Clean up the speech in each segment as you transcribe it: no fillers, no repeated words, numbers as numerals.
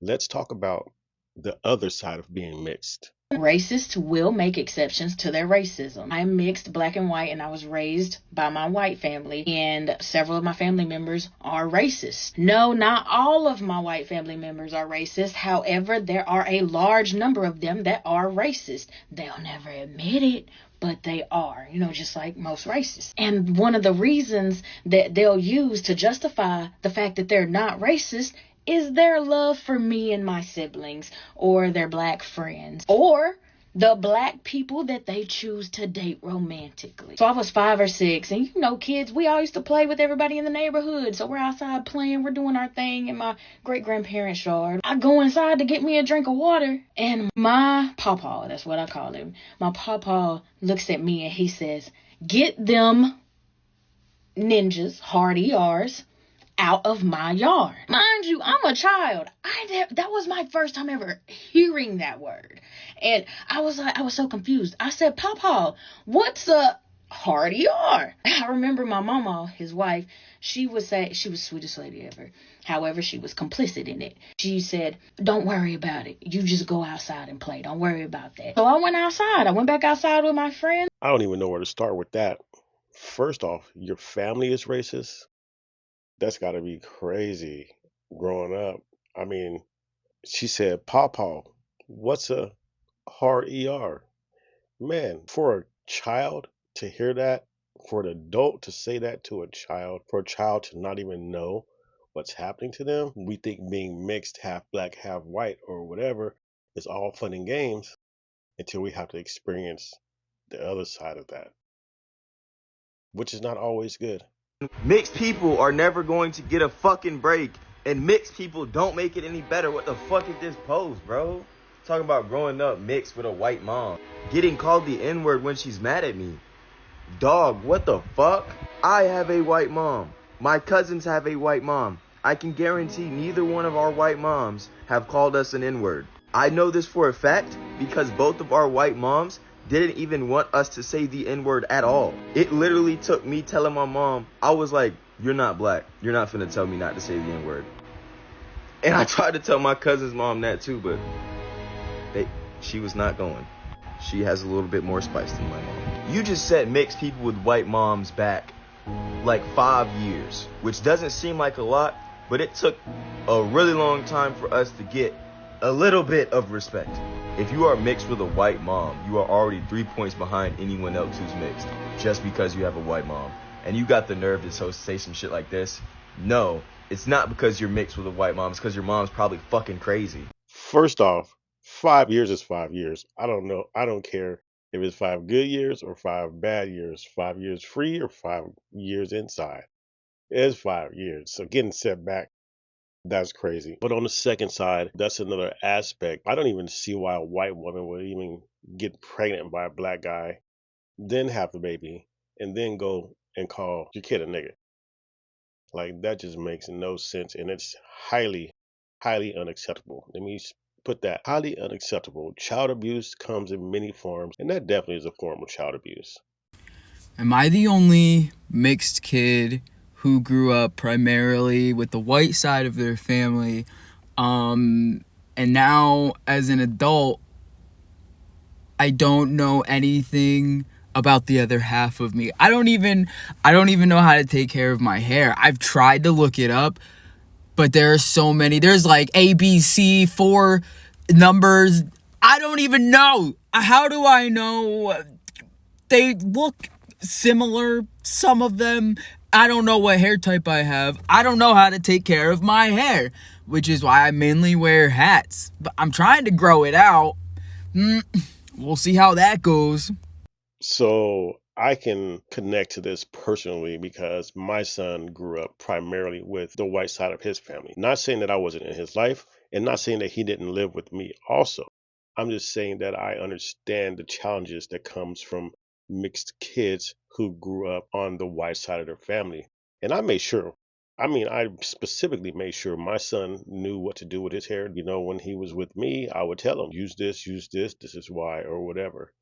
Let's talk about the other side of being mixed. Racists will make exceptions to their racism. I'm mixed, black and white, and I was raised by my white family, and several of my family members are racist. No, not all of my white family members are racist. However, there are a large number of them that are racist. They'll never admit it, but they are, just like most racists. And one of the reasons that they'll use to justify the fact that they're not racist is their love for me and my siblings, or their black friends, or the black people that they choose to date romantically. So I was 5 or 6, and kids, we all used to play with everybody in the neighborhood. So we're outside playing, we're doing our thing in my great grandparents' yard. I go inside to get me a drink of water, and my pawpaw, that's what I call him, my pawpaw looks at me and he says, "Get them ninjas, hard ERs, out of my yard." Mind you, I'm a child. That was my first time ever hearing that word. And I was so confused. I said, "Papa, what's a hard ER?" I remember my mama, his wife, she would say, she was the sweetest lady ever. However, she was complicit in it. She said, "Don't worry about it. You just go outside and play. Don't worry about that." So I went outside. I went back outside with my friends. I don't even know where to start with that. First off, your family is racist. That's got to be crazy growing up. I mean, she said, Pawpaw, what's a hard ER? Man, for a child to hear that, for an adult to say that to a child, for a child to not even know what's happening to them, we think being mixed, half black, half white, or whatever, is all fun and games until we have to experience the other side of that, which is not always good. Mixed people are never going to get a fucking break, and mixed people don't make it any better. What the fuck is this post, bro? Talking about growing up mixed with a white mom. Getting called the N-word when she's mad at me. Dog, what the fuck? I have a white mom. My cousins have a white mom. I can guarantee neither one of our white moms have called us an N-word. I know this for a fact because both of our white moms didn't even want us to say the N-word at all. It literally took me telling my mom, I was like, "You're not black. You're not finna tell me not to say the N-word." And I tried to tell my cousin's mom that too, but she was not going. She has a little bit more spice than my mom. You just set mixed people with white moms back like 5 years, which doesn't seem like a lot, but it took a really long time for us to get a little bit of respect. If you are mixed with a white mom, you are already 3 points behind anyone else who's mixed, just because you have a white mom. And you got the nerve to say some shit like this? No, it's not because you're mixed with a white mom, it's because your mom's probably fucking crazy. First off, 5 years is 5 years. I don't know. I don't care if it's 5 good years or 5 bad years, 5 years free or 5 years inside. It's 5 years. So getting set back, that's crazy. But on the second side, that's another aspect. I don't even see why a white woman would even get pregnant by a black guy, then have the baby, and then go and call your kid a nigga. Like that just makes no sense, and it's highly, highly unacceptable. Let me put that highly unacceptable. Child abuse comes in many forms, and that definitely is a form of child abuse. Am I the only mixed kid who grew up primarily with the white side of their family? And now as an adult, I don't know anything about the other half of me. I don't even know how to take care of my hair. I've tried to look it up, but there are so many. There's like ABC, 4 numbers. I don't even know. How do I know? They look similar, some of them. I don't know what hair type I have. I don't know how to take care of my hair, which is why I mainly wear hats. But I'm trying to grow it out. We'll see how that goes. So I can connect to this personally because my son grew up primarily with the white side of his family. Not saying that I wasn't in his life, and not saying that he didn't live with me also. I'm just saying that I understand the challenges that comes from mixed kids who grew up on the white side of their family. And I made sure, I specifically made sure my son knew what to do with his hair. When he was with me, I would tell him, use this, this is why, or whatever.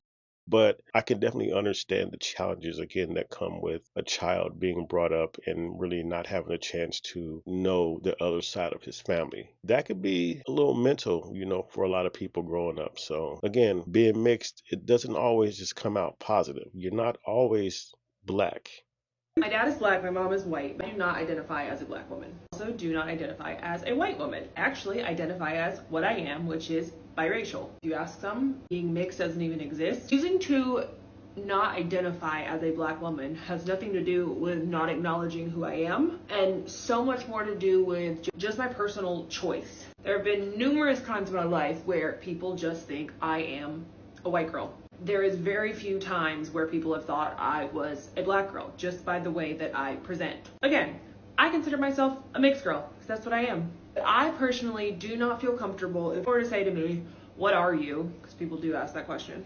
But I can definitely understand the challenges again that come with a child being brought up and really not having a chance to know the other side of his family. That could be a little mental, for a lot of people growing up. So again, being mixed, it doesn't always just come out positive. You're not always black. My dad is black, my mom is white. I do not identify as a black woman. Also do not identify as a white woman. Actually identify as what I am, which is biracial. If you ask some, being mixed doesn't even exist. Choosing to not identify as a black woman has nothing to do with not acknowledging who I am, and so much more to do with just my personal choice. There have been numerous times in my life where people just think I am a white girl. There is very few times where people have thought I was a black girl just by the way that I present. Again, I consider myself a mixed girl because that's what I am. But I personally do not feel comfortable if you were to say to me, what are you? Because people do ask that question.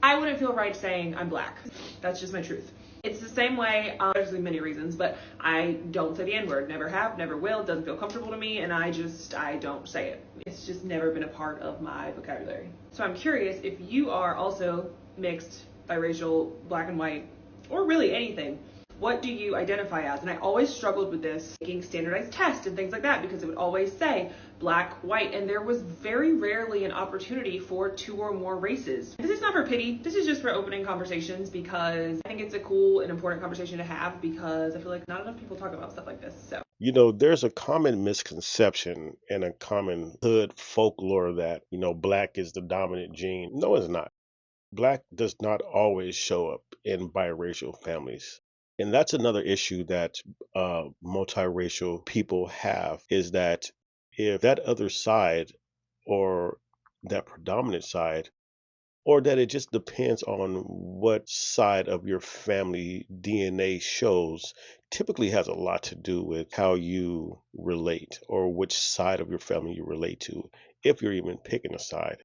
I wouldn't feel right saying I'm black. That's just my truth. It's the same way, there's many reasons, but I don't say the N-word. Never have, never will. It doesn't feel comfortable to me, and I don't say it. It's just never been a part of my vocabulary. So I'm curious if you are also mixed, biracial, black and white, or really anything. What do you identify as? And I always struggled with this, taking standardized tests and things like that, because it would always say black, white, and there was very rarely an opportunity for 2 or more races. This is not for pity. This is just for opening conversations, because I think it's a cool and important conversation to have, because I feel like not enough people talk about stuff like this. So There's a common misconception and a common hood folklore that, black is the dominant gene. No, it's not. Black does not always show up in biracial families. And that's another issue that multiracial people have, is that if that other side, or that predominant side, or that it just depends on what side of your family DNA shows, typically has a lot to do with how you relate, or which side of your family you relate to, if you're even picking a side.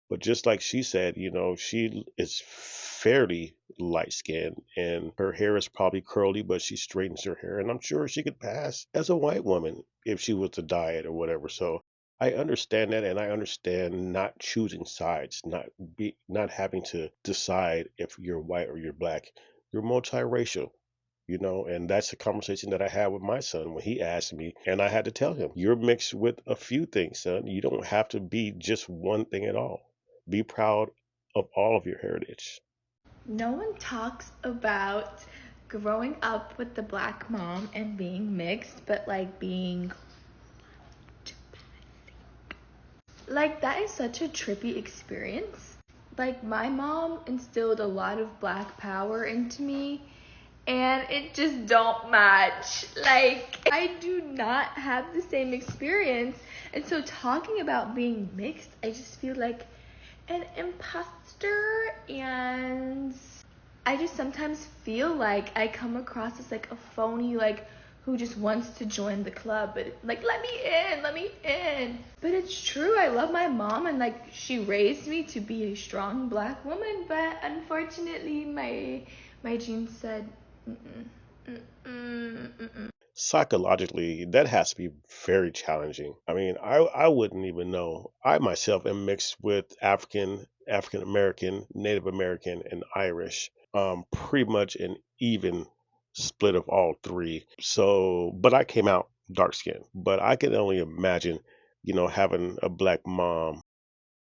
But just like she said, she is fairly light skinned and her hair is probably curly, but she straightens her hair. And I'm sure she could pass as a white woman if she was to dye it or whatever. So I understand that, and I understand not choosing sides, not having to decide if you're white or you're black. You're multiracial. And that's a conversation that I had with my son when he asked me, and I had to tell him, you're mixed with a few things, son. You don't have to be just one thing at all. Be proud of all of your heritage. No one talks about growing up with the black mom and being mixed, but like being like that is such a trippy experience. Like my mom instilled a lot of black power into me, and it just don't match. Like I do not have the same experience, and so talking about being mixed, I just feel like an imposter, and I just sometimes feel like I come across as like a phony, like who just wants to join the club, but like let me in. But it's true, I love my mom, and like she raised me to be a strong black woman, but unfortunately my genes said mm-mm. Psychologically, that has to be very challenging. I mean, I wouldn't even know. I myself am mixed with African American, Native American, and Irish. Pretty much an even split of all three. So, but I came out dark skinned. But I can only imagine, having a black mom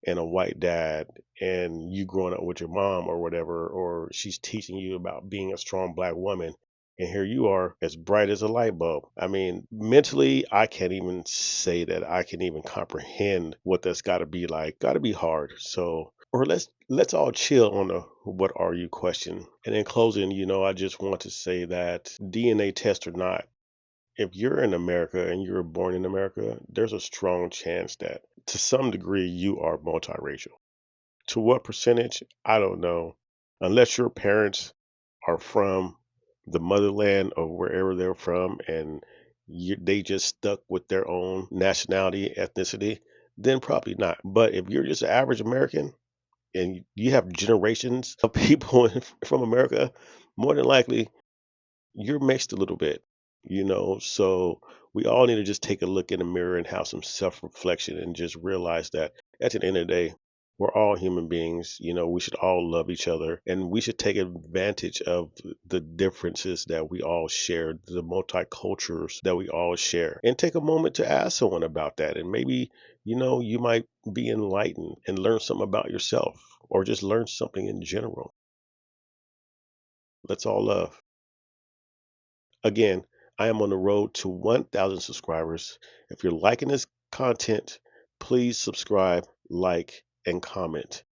and a white dad, and you growing up with your mom or whatever, or she's teaching you about being a strong black woman, and here you are as bright as a light bulb. I mean, mentally, I can't even say that I can even comprehend what that's got to be like. Got to be hard. So, or let's all chill on the what are you question. And in closing, I just want to say that DNA test or not, if you're in America and you were born in America, there's a strong chance that to some degree you are multiracial. To what percentage? I don't know. Unless your parents are from the motherland or wherever they're from, and they just stuck with their own nationality, ethnicity, then probably not. But if you're just an average American and you have generations of people from America, more than likely you're mixed a little bit, So we all need to just take a look in the mirror and have some self reflection and just realize that at the end of the day, We're all human beings. We should all love each other, and we should take advantage of the differences that we all share, the multicultures that we all share, and take a moment to ask someone about that. And maybe, you might be enlightened and learn something about yourself, or just learn something in general. Let's all love. Again, I am on the road to 1,000 subscribers. If you're liking this content, please subscribe, like, and comment.